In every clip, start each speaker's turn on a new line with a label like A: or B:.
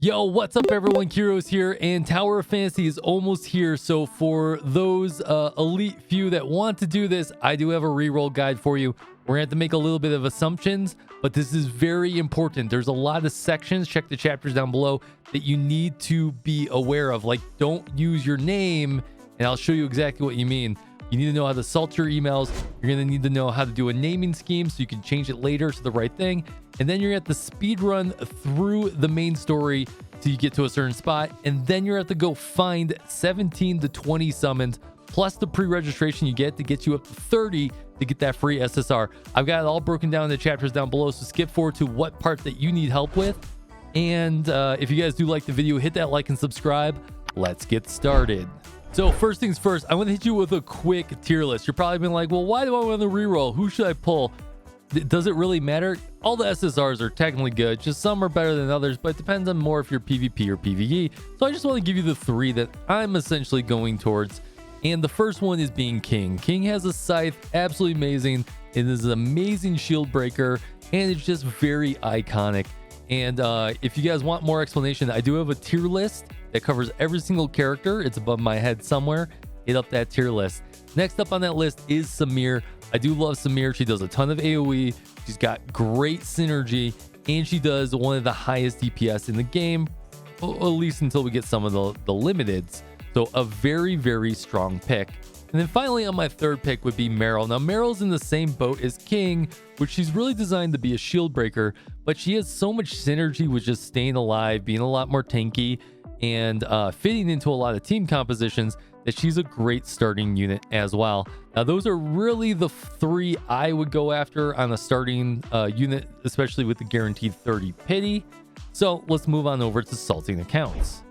A: Yo, what's up everyone? Kyros here, and Tower of Fantasy is almost here. So for those elite few that want to do this, I do have a reroll guide for you. We're gonna have to make a little bit of assumptions, but this is very important. There's a lot of sections, check the chapters down below, that you need to be aware of. Like, don't use your name, and I'll show you exactly what you mean. You need to know how to salt your emails. You're going to need to know how to do a naming scheme so you can change it later to the right thing. And then you're going to have to speed run through the main story till you get to a certain spot. And then you're going to have to go find 17 to 20 summons plus the pre-registration you get to get you up to 30 to get that free SSR. I've got it all broken down in the chapters down below, so skip forward to what part that you need help with. And if you guys do like the video, hit that like and subscribe. Let's get started. So first things first, I want to hit you with a quick tier list. You're probably been like, well, why do I want to reroll? Who should I pull? Does it really matter? All the SSRs are technically good. Just some are better than others, but it depends on more if you're PvP or PvE. So I just want to give you the three that I'm essentially going towards. And the first one is being King. King has a scythe, absolutely amazing. It is an amazing shield breaker, and it's just very iconic. And if you guys want more explanation, I do have a tier list that covers every single character. It's above my head somewhere. Hit up that tier list. Next up on that list is Samir. I do love Samir. She does a ton of AoE. She's got great synergy, and she does one of the highest DPS in the game, at least until we get some of the limiteds. So a very, very strong pick. And then finally on my third pick would be Meryl. Now Meryl's in the same boat as King, which she's really designed to be a shield breaker, but she has so much synergy with just staying alive, being a lot more tanky, and fitting into a lot of team compositions, that she's a great starting unit as well. Now those are really the three I would go after on a starting unit, especially with the guaranteed 30 pity. So let's move on over to salting accounts.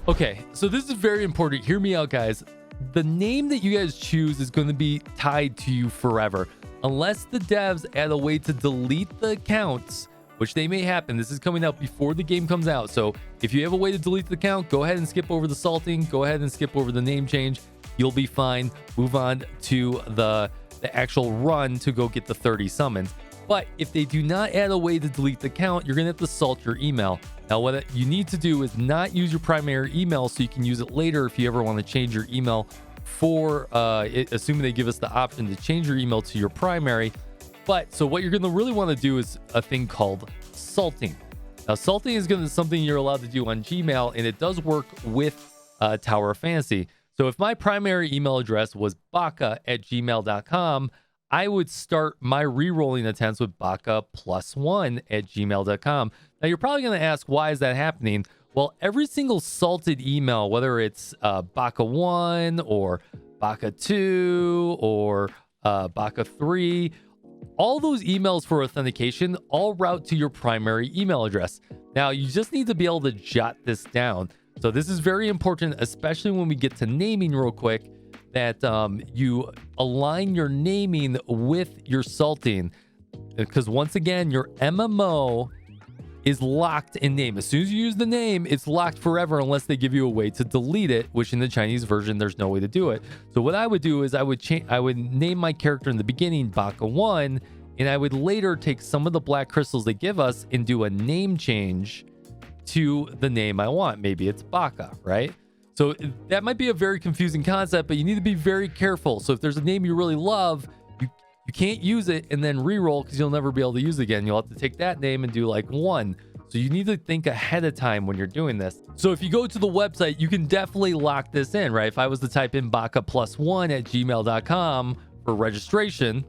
A: Okay, so this is very important. Hear me out, guys. The name that you guys choose is going to be tied to you forever, unless the devs add a way to delete the accounts, which they may happen. This is coming out before the game comes out. So if you have a way to delete the account, go ahead and skip over the salting. Go ahead and skip over the name change. You'll be fine. Move on to the actual run to go get the 30 summons. But if they do not add a way to delete the account, you're going to have to salt your email. Now, what you need to do is not use your primary email so you can use it later if you ever want to change your email for, assuming they give us the option to change your email to your primary. But so what you're going to really want to do is a thing called salting. Now, salting is going to be something you're allowed to do on Gmail, and it does work with Tower of Fantasy. So if my primary email address was baka@gmail.com, I would start my re-rolling attempts with baka+1@gmail.com. Now, you're probably going to ask, why is that happening? Well, every single salted email, whether it's baka1 or baka2 or baka3, all those emails for authentication all route to your primary email address. Now, you just need to be able to jot this down. So this is very important, especially when we get to naming real quick, that you align your naming with your salting. Because once again, your MMO is locked in name. As soon as you use the name, it's locked forever unless they give you a way to delete it, which in the Chinese version, there's no way to do it. So what I would do is I would name my character in the beginning Baka1, and I would later take some of the black crystals they give us and do a name change to the name I want. Maybe it's Baka, right? So that might be a very confusing concept, but you need to be very careful. So if there's a name you really love, you can't use it and then reroll, because you'll never be able to use it again. You'll have to take that name and do like 1. So you need to think ahead of time when you're doing this. So if you go to the website, you can definitely lock this in, right? If I was to type in baka+1@gmail.com for registration,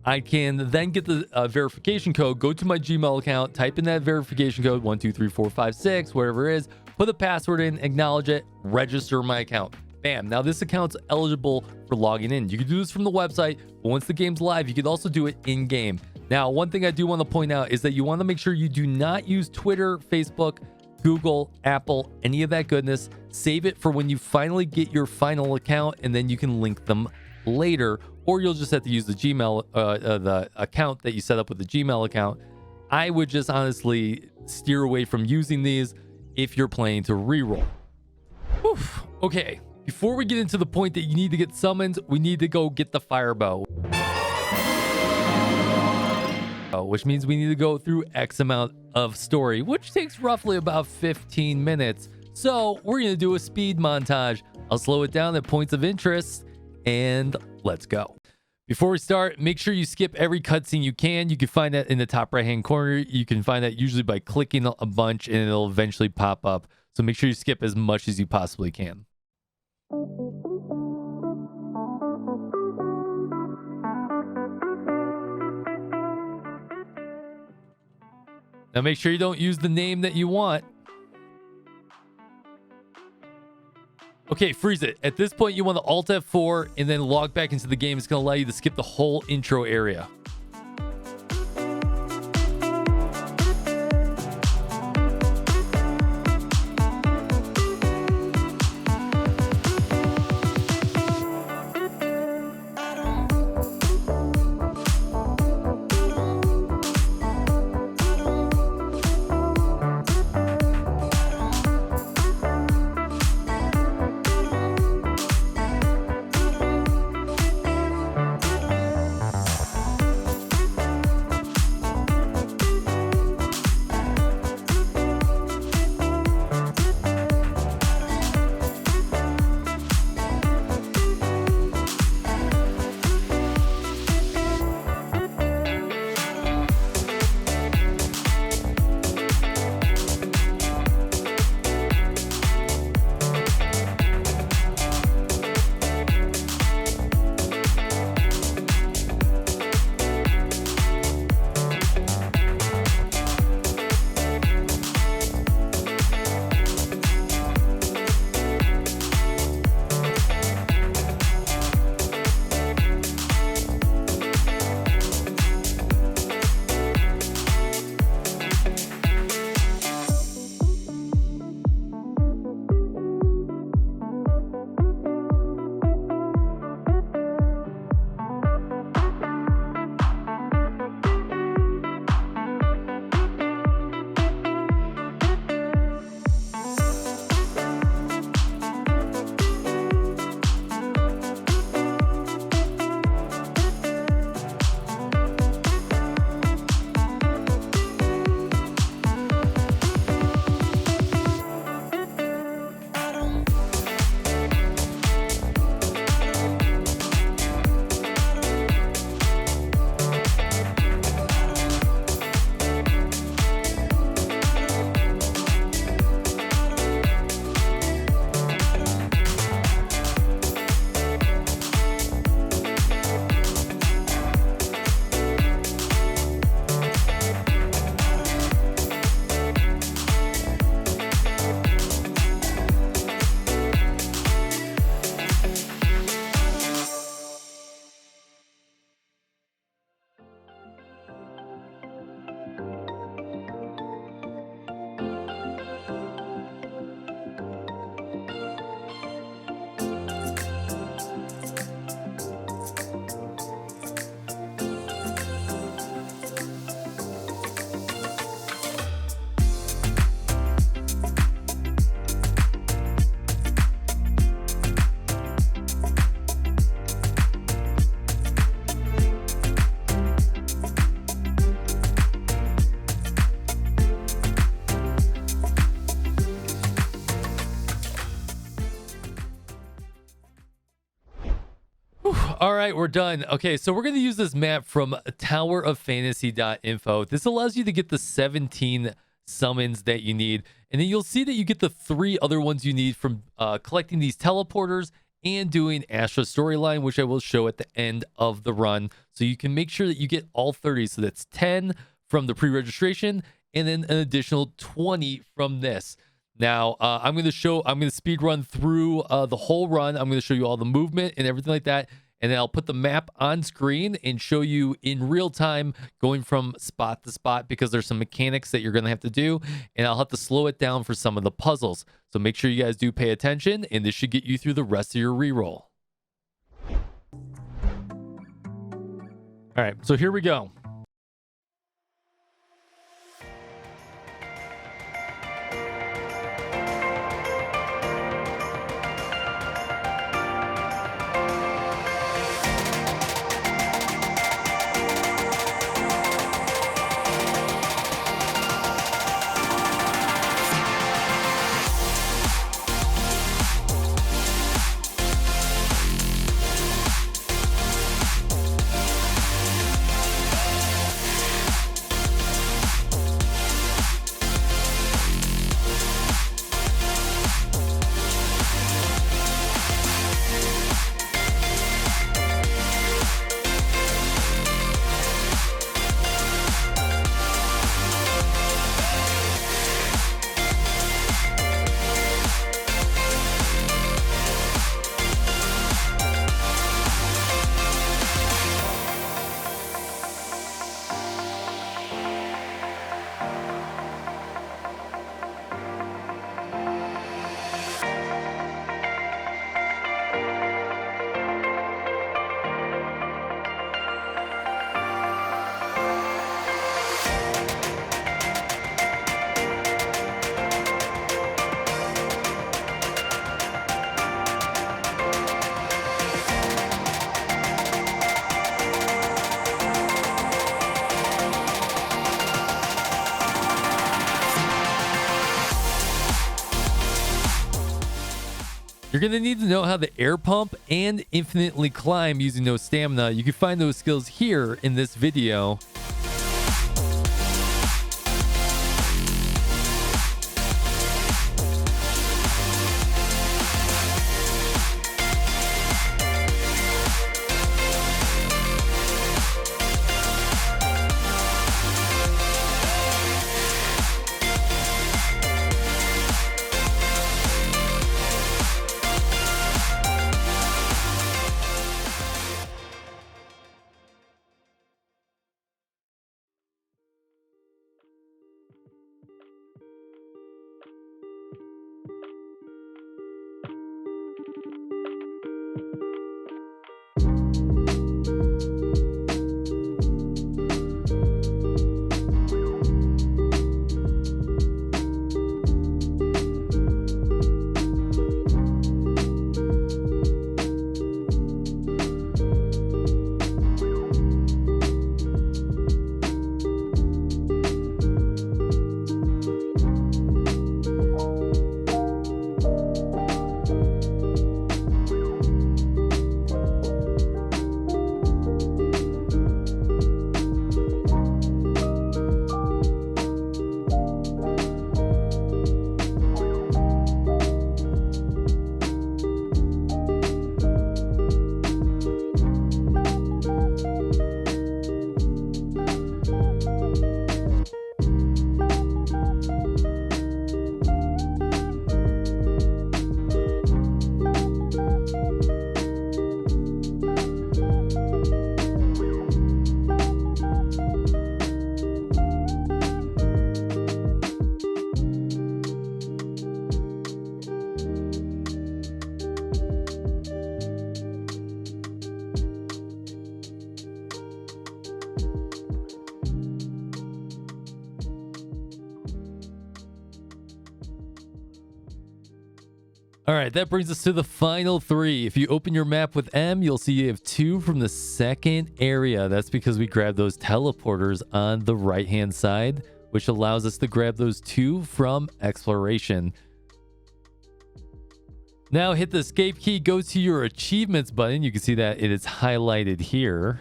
A: I can then get the verification code, go to my Gmail account, type in that verification code, 123456, whatever it is, put a password in, acknowledge it, register my account. Bam. Now this account's eligible for logging in. You can do this from the website, but once the game's live, you can also do it in game. Now, one thing I do want to point out is that you want to make sure you do not use Twitter, Facebook, Google, Apple, any of that goodness. Save it for when you finally get your final account, and then you can link them later, or you'll just have to use the Gmail, the account that you set up with the Gmail account. I would just honestly steer away from using these if you're planning to reroll. Whew. Okay. Before we get into the point that you need to get summoned, we need to go get the fire bow. intro, which means we need to go through X amount of story, which takes roughly about 15 minutes. So we're going to do a speed montage. I'll slow it down at points of interest, and let's go. Before we start, make sure you skip every cutscene you can. You can find that in the top right-hand corner. You can find that usually by clicking a bunch, and it'll eventually pop up. So make sure you skip as much as you possibly can. Now make sure you don't use the name that you want. Okay, freeze it. At this point, you want to Alt F4 and then log back into the game. It's going to allow you to skip the whole intro area. All right, we're done. Okay, so we're going to use this map from 𝙀𝙓𝙋𝘼𝙉𝘿. This allows you to get the 17 summons that you need. And then you'll see that you get the 3 other ones you need from collecting these teleporters and doing Astra storyline, which I will show at the end of the run. So you can make sure that you get all 30. So that's 10 from the pre-registration and then an additional 20 from this. Now, I'm going to speed run through the whole run. I'm going to show you all the movement and everything like that. And then I'll put the map on screen and show you in real time going from spot to spot, because there's some mechanics that you're going to have to do. And I'll have to slow it down for some of the puzzles. So make sure you guys do pay attention, and this should get you through the rest of your reroll. All right, so here we go. You're going to need to know how to air pump and infinitely climb using no stamina. You can find those skills here in this video. All right, that brings us to the final three. If you open your map with M, you'll see you have 2 from the second area. That's because we grabbed those teleporters on the right-hand side, which allows us to grab those 2 from exploration. Now hit the escape key, go to your achievements button. You can see that it is highlighted here.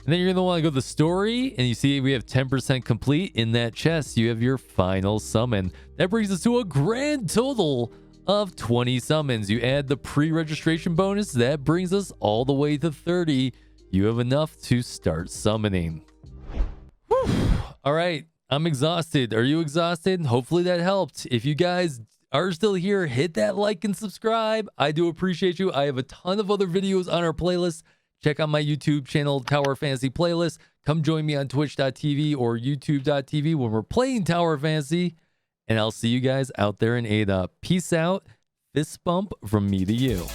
A: And then you're going to want to go to the story, and you see we have 10% complete. In that chest, you have your final summon. That brings us to a grand total of 20 summons. You add the pre-registration bonus, that brings us all the way to 30. You have enough to start summoning. Whew. All right, I'm exhausted. Are you exhausted? Hopefully that helped. If you guys are still here, hit that like and subscribe. I do appreciate you. I have a ton of other videos on our playlist. Check out my YouTube channel, Tower Fantasy Playlist. Come join me on twitch.tv or youtube.tv when we're playing Tower Fantasy. And I'll see you guys out there in Ada. Peace out. Fist bump from me to you.